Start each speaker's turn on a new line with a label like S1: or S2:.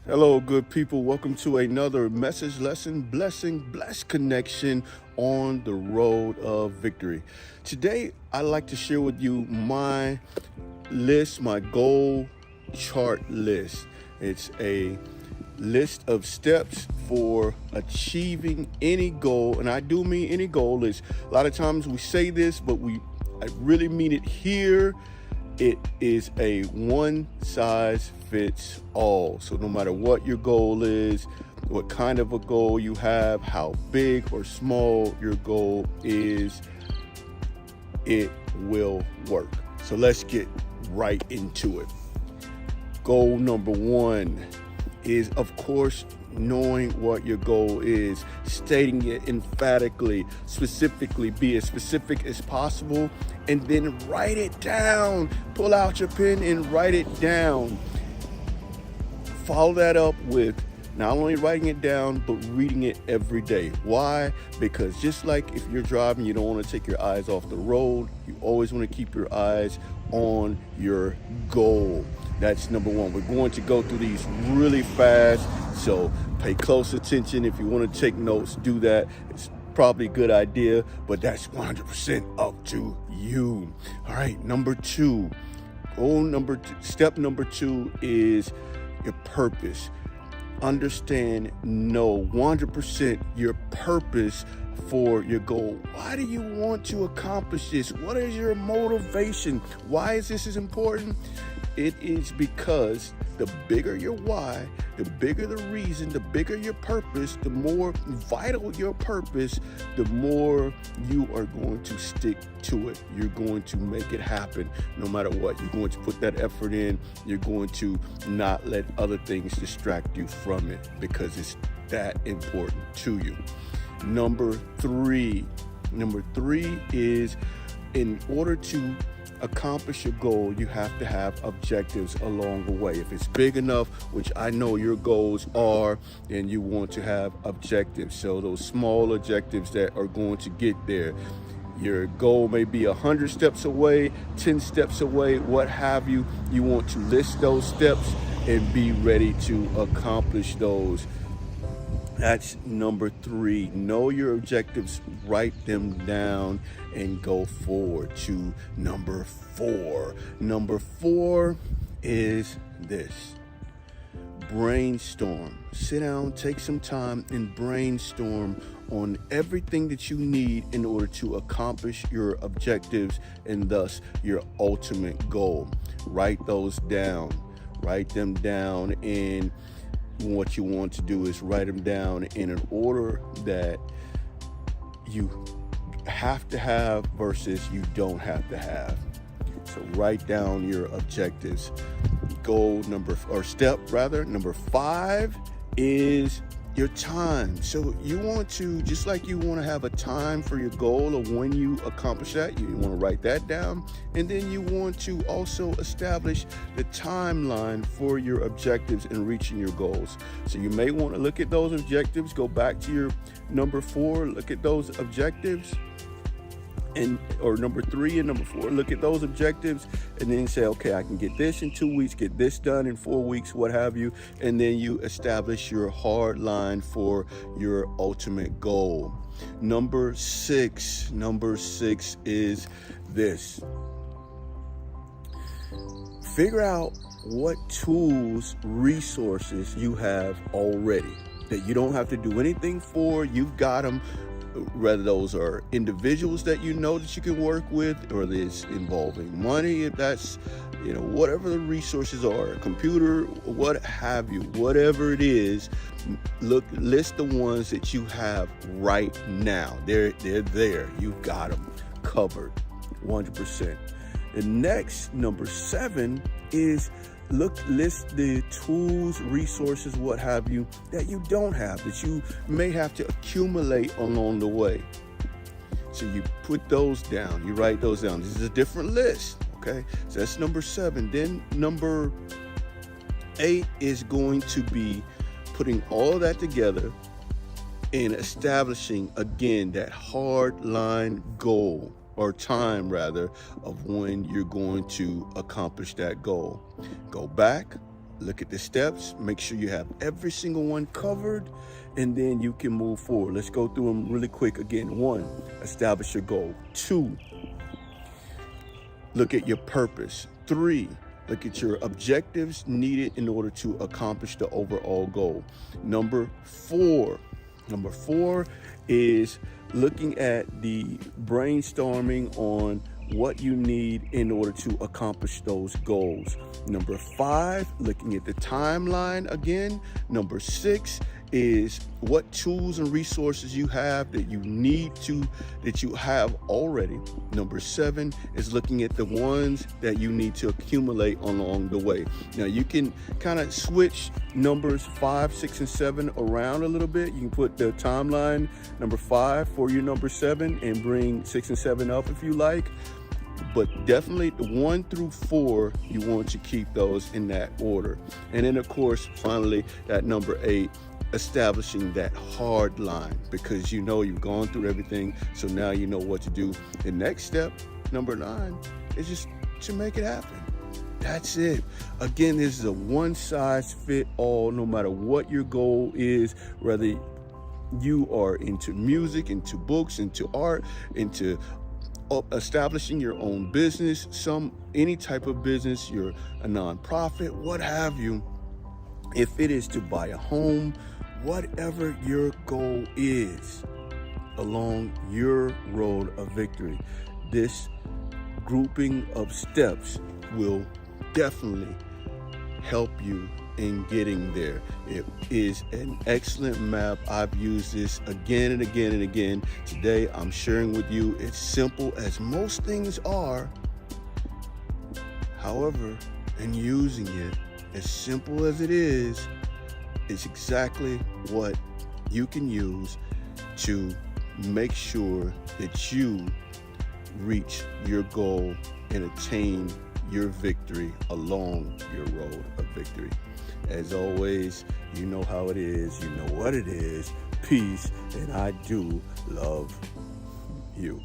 S1: Hello, good people. Welcome to another message lesson, blessing, blessed connection on the road of victory. Today, I'd like to share with you my list, my goal chart list. It's a list of steps for achieving any goal, and I do mean any goal. Is a lot of times we say this, but I really mean it here. It is a one size fits all. So no matter what your goal is, what kind of a goal you have, how big or small your goal is, it will work. So let's get right into it. Goal number one is, of course, knowing what your goal is, stating it emphatically, specifically, be as specific as possible, and then write it down. Pull out your pen and write it down. Follow that up with not only writing it down, but reading it every day. Why? Because just like if you're driving, you don't want to take your eyes off the road. You always want to keep your eyes on your goal. That's number one. We're going to go through these really fast, so pay close attention. If you want to take notes, do that. It's probably a good idea, but that's 100% up to you. All right, number two. Step number two is your purpose. Understand, know 100% your purpose for your goal. Why do you want to accomplish this? What is your motivation? Why is this important? It is because the bigger your why, the bigger the reason, the bigger your purpose, the more vital your purpose, the more you are going to stick to it. You're going to make it happen no matter what. You're going to put that effort in. You're going to not let other things distract you from it because it's that important to you. Number three is, in order to accomplish your goal, you have to have objectives along the way. If it's big enough, which I know your goals are, then you want to have objectives. So those small objectives that are going to get there. Your goal may be 100 steps away, 10 steps away, what have you. You want to list those steps and be ready to accomplish those. That's number three. Know your objectives, write them down, and go forward to number four. Number four is this: brainstorm. Sit down, take some time, and brainstorm on everything that you need in order to accomplish your objectives and thus your ultimate goal. Write those down. Write them down, and what you want to do is write them down in an order that you have to have versus you don't have to have. So write down your objectives. Step number 5 is your time. So you want to, just like you want to have a time for your goal of when you accomplish that, you want to write that down. And then you want to also establish the timeline for your objectives in reaching your goals. So you may want to look at those objectives, go back to your number 4, look at those objectives, or number 3 and number 4, look at those objectives, and then say, okay, I can get this in 2 weeks, get this done in 4 weeks, what have you. And then you establish your hard line for your ultimate goal. Number six is this: figure out what tools, resources you have already that you don't have to do anything for. You've got them. Whether those are individuals that you know that you can work with, or it's involving money, if that's, whatever the resources are, a computer, what have you, whatever it is, list the ones that you have right now. They're there. You've got them covered 100%. The next, number 7, is list the tools, resources, what have you, that you don't have, that you may have to accumulate along the way. So you put those down, you write those down. This is a different list, okay? So that's number 7. Then number 8 is going to be putting all of that together and establishing, again, that hard line goal, or time rather, of when you're going to accomplish that goal. Go back, look at the steps, make sure you have every single one covered, and then you can move forward. Let's go through them really quick again. 1, establish your goal. 2, look at your purpose. 3, look at your objectives needed in order to accomplish the overall goal. Number 4 is looking at the brainstorming on what you need in order to accomplish those goals. Number 5, looking at the timeline again. Number 6 is what tools and resources you have that you have already. Number 7 is looking at the ones that you need to accumulate along the way. Now you can kind of switch numbers 5, 6, and 7 around a little bit. You can put the timeline number 5 for your number 7 and bring 6 and 7 up if you like. But definitely the 1 through 4, you want to keep those in that order. And then of course, finally, that number 8, establishing that hard line, because you know you've gone through everything, so now you know what to do. The next step, number 9, is just to make it happen. That's it. Again, this is a one-size-fits-all, no matter what your goal is, whether you are into music, into books, into art, into establishing your own business, any type of business, you're a nonprofit, what have you. If it is to buy a home, whatever your goal is along your road of victory, this grouping of steps will definitely help you in getting there. It is an excellent map. I've used this again and again and again. Today I'm sharing with you. It's simple as most things are. However, in using it, as simple as it is, it's exactly what you can use to make sure that you reach your goal and attain your victory along your road of victory. As always, you know how it is, you know what it is. Peace, and I do love you.